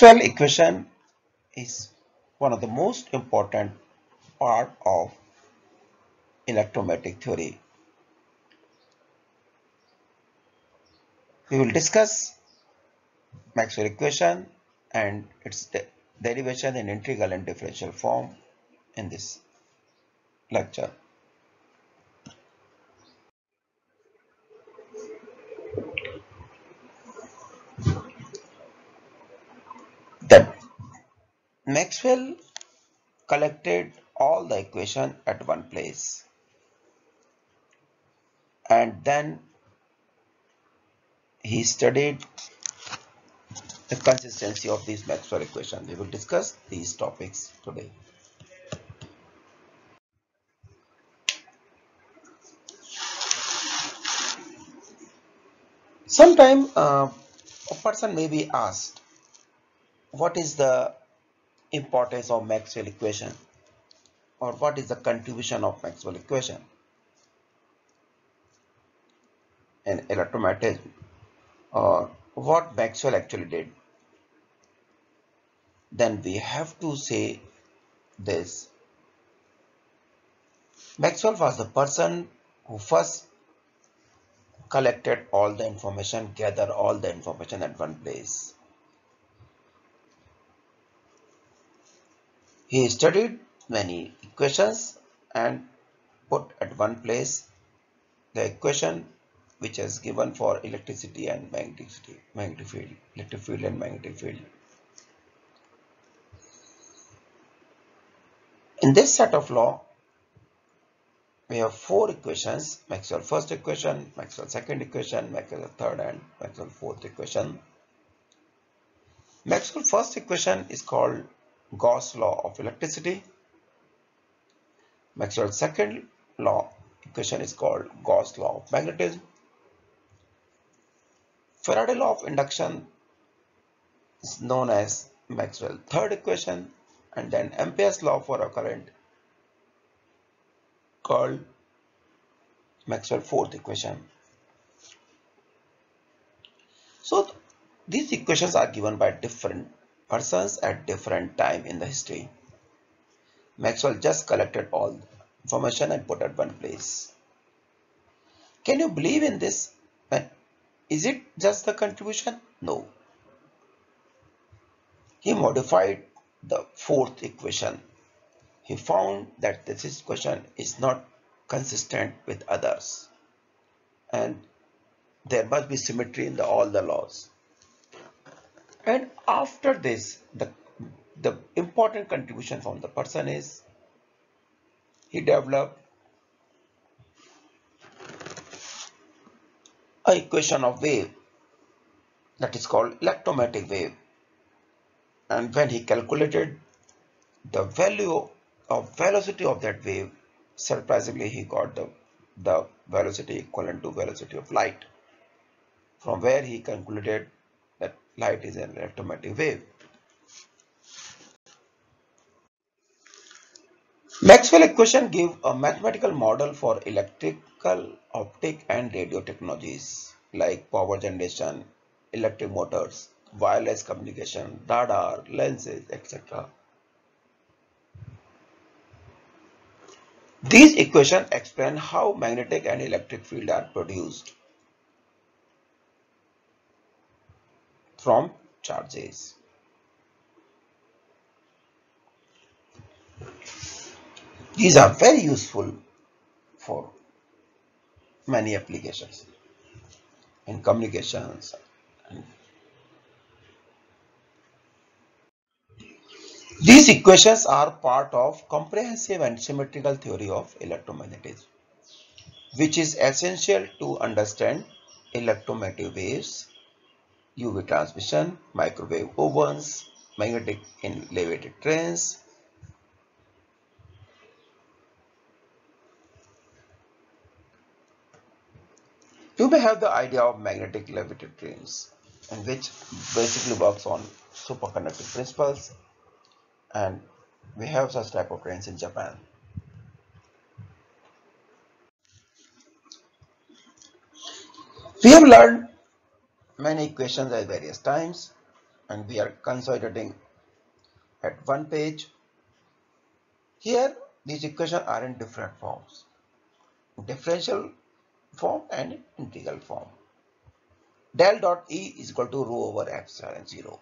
Maxwell equation is one of the most important part of electromagnetic theory. We will discuss Maxwell equation and its derivation in integral and differential form in this lecture. That Maxwell collected all the equation at one place, and then he studied the consistency of these Maxwell equations. We will discuss these topics today. Sometime a person may be asked, what is the importance of Maxwell equation, or what is the contribution of Maxwell equation in electromagnetism, or what Maxwell actually did? Then we have to say this. Maxwell was the person who first collected all the information, gathered all the information at one place. He studied many equations and put at one place the equation which is given for electricity and magnetic field, electric field and magnetic field. In this set of law, we have four equations: Maxwell first equation, Maxwell second equation, Maxwell third, and Maxwell fourth equation. Maxwell first equation is called Gauss law of electricity. Maxwell second law equation is called Gauss law of magnetism. Faraday law of induction is known as Maxwell third equation, and then Ampere's law for a current called Maxwell fourth equation. So these equations are given by different persons at different time in the history. Maxwell just collected all information and put at one place. Can you believe in this? Is it just the contribution? No. He modified the fourth equation. He found that this equation is not consistent with others, and there must be symmetry in all the laws. And after this, the important contribution from the person is he developed an equation of wave that is called electromagnetic wave. And when he calculated the value of velocity of that wave, surprisingly he got the velocity equivalent to velocity of light, from where he concluded that light is an electromagnetic wave. Maxwell equation give a mathematical model for electrical, optic, and radio technologies like power generation, electric motors, wireless communication, radar, lenses, etc. These equations explain how magnetic and electric field are produced from charges. These are very useful for many applications in communications. These equations are part of comprehensive and symmetrical theory of electromagnetism, which is essential to understand electromagnetic waves, UV transmission, microwave ovens, magnetic in elevated trains. You may have the idea of magnetic elevated trains, and which basically works on superconducting principles, and we have such type of trains in Japan. We have learned many equations at various times. and we are consolidating at one page. Here these equations are in different forms, differential form and integral form. Del dot E is equal to rho over epsilon 0.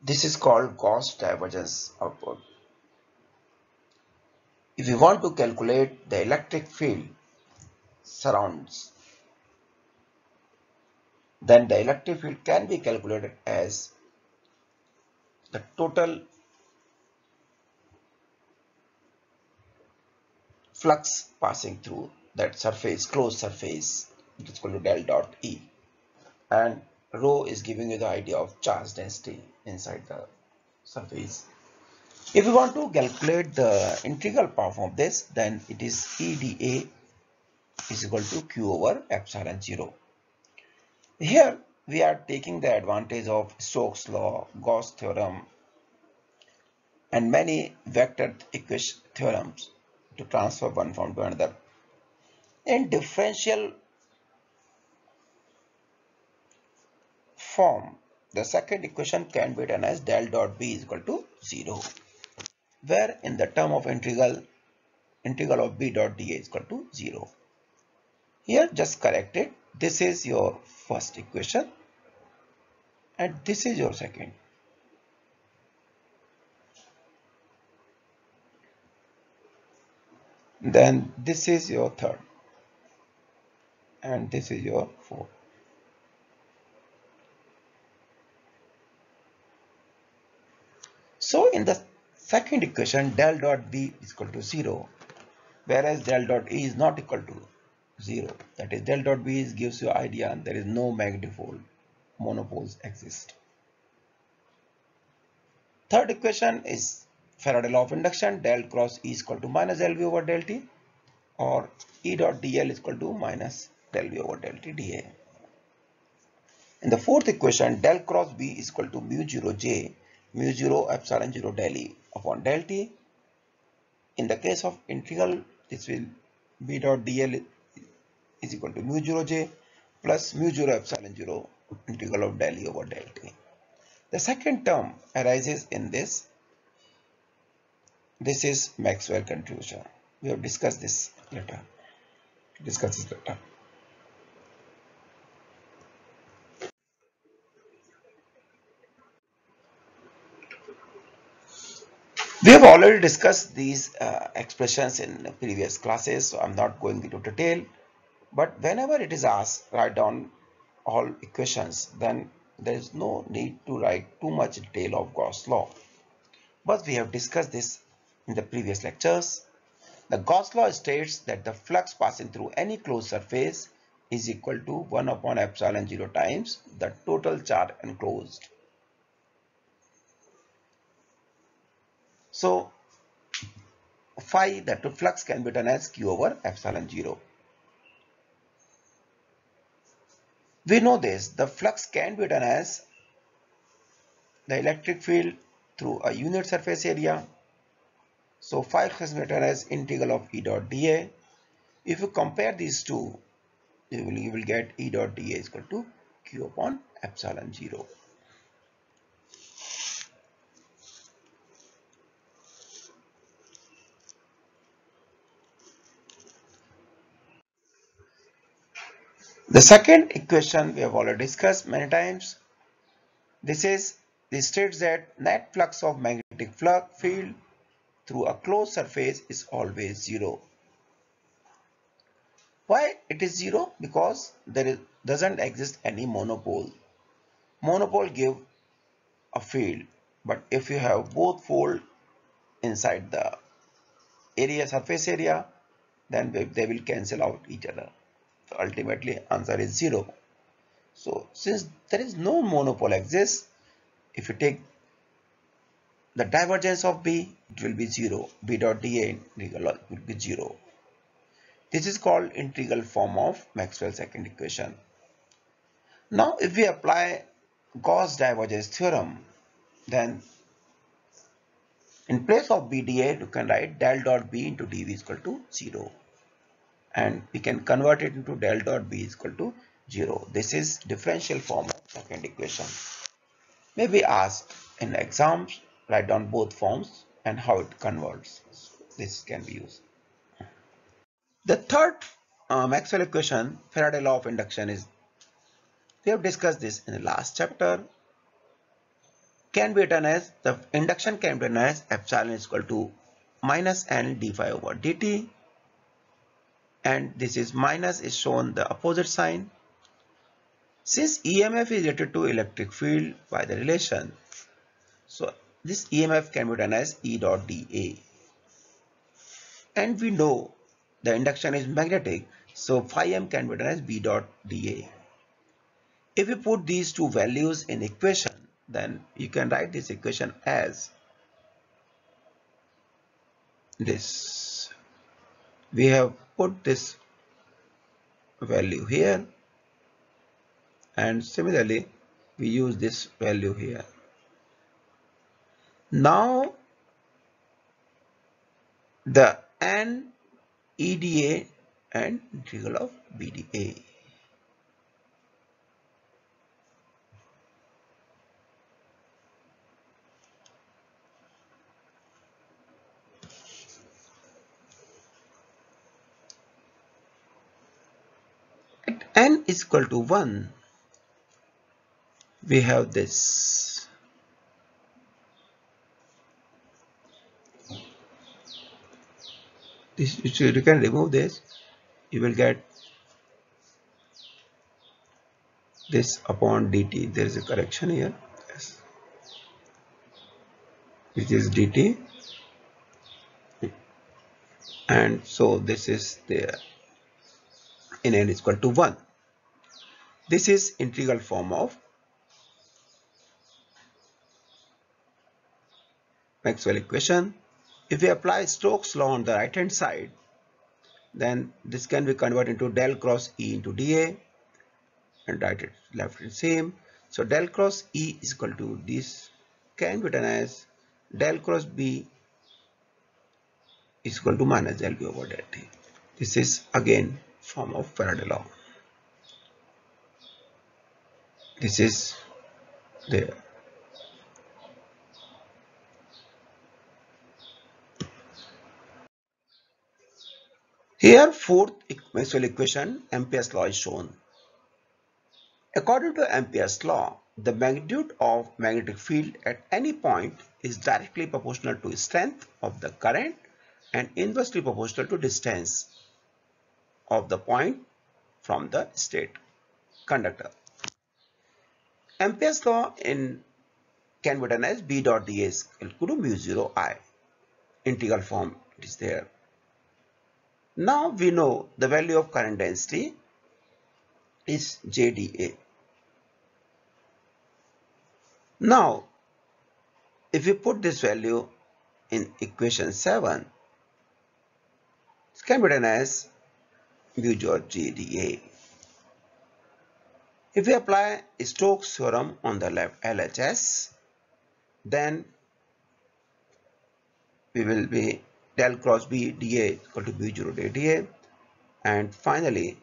This is called Gauss divergence output. If you want to calculate the electric field surrounds, then the electric field can be calculated as the total flux passing through that surface, closed surface, which is called to del dot E. And rho is giving you the idea of charge density inside the surface. If you want to calculate the integral part of this, then it is EdA is equal to Q over epsilon 0. Here we are taking the advantage of Stokes' law, Gauss theorem, and many vector equation theorems to transfer one form to another. In differential form, the second equation can be written as del dot B is equal to 0, where in the term of integral of B dot dA is equal to 0. Here just correct it. This is your first equation and this is your second. Then this is your third and this is your fourth. So in the second equation, del dot B is equal to 0, whereas del dot E is not equal to 0. That is, del dot B gives you idea there is no magnetopole, monopoles exist. Third equation is Faraday law of induction, del cross E is equal to minus del V over del T, or E dot dl is equal to minus del V over del T dA. In the fourth equation, del cross B is equal to mu 0 J, mu 0 epsilon 0 del E upon del T. In the case of integral, this will B dot dl is equal to mu 0 J plus mu 0 epsilon 0 integral of del E over del T. The second term arises in this. This is Maxwell contribution. We have discussed this later. We have already discussed these expressions in previous classes, so I'm not going into detail. But whenever it is asked, write down all equations, then there is no need to write too much detail of Gauss law. But we have discussed this in the previous lectures. The Gauss law states that the flux passing through any closed surface is equal to 1 upon epsilon 0 times the total charge enclosed. So phi, that flux, can be written as Q over epsilon 0. We know this, the flux can be written as the electric field through a unit surface area. So phi is written as integral of E dot dA. If you compare these two, you will get E dot dA is equal to Q upon epsilon 0. The second equation we have already discussed many times. This states that net flux of magnetic field through a closed surface is always 0. Why it is 0? Because doesn't exist any monopole. Monopole give a field, but if you have both fold inside the surface area, then they will cancel out each other. So ultimately answer is 0. So since there is no monopole exists, if you take the divergence of B, it will be 0. B dot dA integral will be 0. This is called integral form of Maxwell's second equation. Now if we apply Gauss divergence theorem, then in place of B dA, you can write del dot B into dV is equal to 0. And we can convert it into del dot B is equal to 0. This is differential form of second equation. May be asked in exams, write down both forms and how it converts. This can be used. The third Maxwell equation, Faraday law of induction, is, we have discussed this in the last chapter, can be written as, the induction can be written as epsilon is equal to minus n d phi over dt, and this is minus is shown the opposite sign. Since EMF is related to electric field by the relation, so this EMF can be written as E dot dA. And we know the induction is magnetic, so phi m can be written as B dot dA. If we put these two values in equation, then you can write this equation as this. We have put this value here, and similarly we use this value here. Now the n EDA and integral of BDA. At n is equal to 1, we have this. You can remove this, you will get this upon dt. There is a correction here. Yes. Which is dt, and so this is there in n is equal to 1. This is integral form of Maxwell equation. If we apply Stokes' law on the right hand side, then this can be converted into del cross E into dA, and right and left is same. So del cross E is equal to this, can be written as del cross B is equal to minus del B over del T. This is again form of Faraday law. This is there. Here fourth Maxwell equation, Ampere's law, is shown. According to Ampere's law, the magnitude of magnetic field at any point is directly proportional to strength of the current and inversely proportional to distance of the point from the state conductor. Ampere's law can be written as B dot dA is equal to mu 0 I. Integral form is there. Now we know the value of current density is JdA. Now if we put this value in equation 7, it can be written as mu dot JdA. If we apply Stokes' theorem on the left LHS, then we will be del cross B dA equal to mu 0 dA, and finally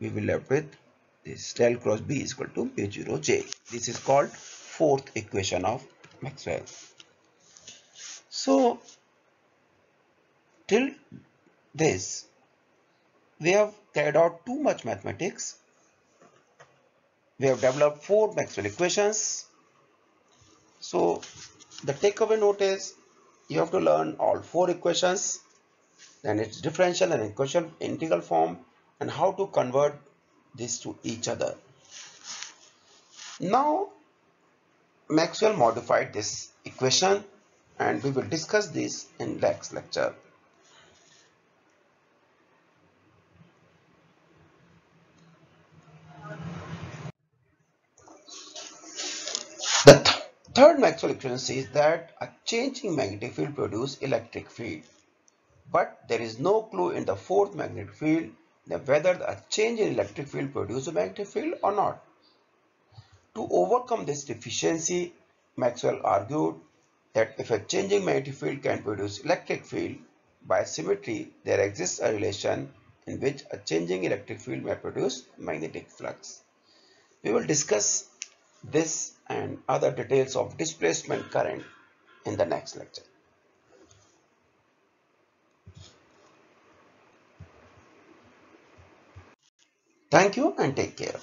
we will left with this del cross B is equal to mu 0 J. This is called fourth equation of Maxwell. So till this we have carried out too much mathematics. We have developed 4 Maxwell equations. So the takeaway note is, you have to learn all 4 equations, then its differential and equation integral form, and how to convert these to each other. Now Maxwell modified this equation, and we will discuss this in next lecture. The third Maxwell equation says that a change in magnetic field produces electric field, but there is no clue in the fourth magnetic field that whether a change in electric field produces a magnetic field or not. To overcome this deficiency, Maxwell argued that if a changing magnetic field can produce electric field, by symmetry there exists a relation in which a changing electric field may produce magnetic flux. We will discuss this and other details of displacement current in the next lecture. Thank you and take care.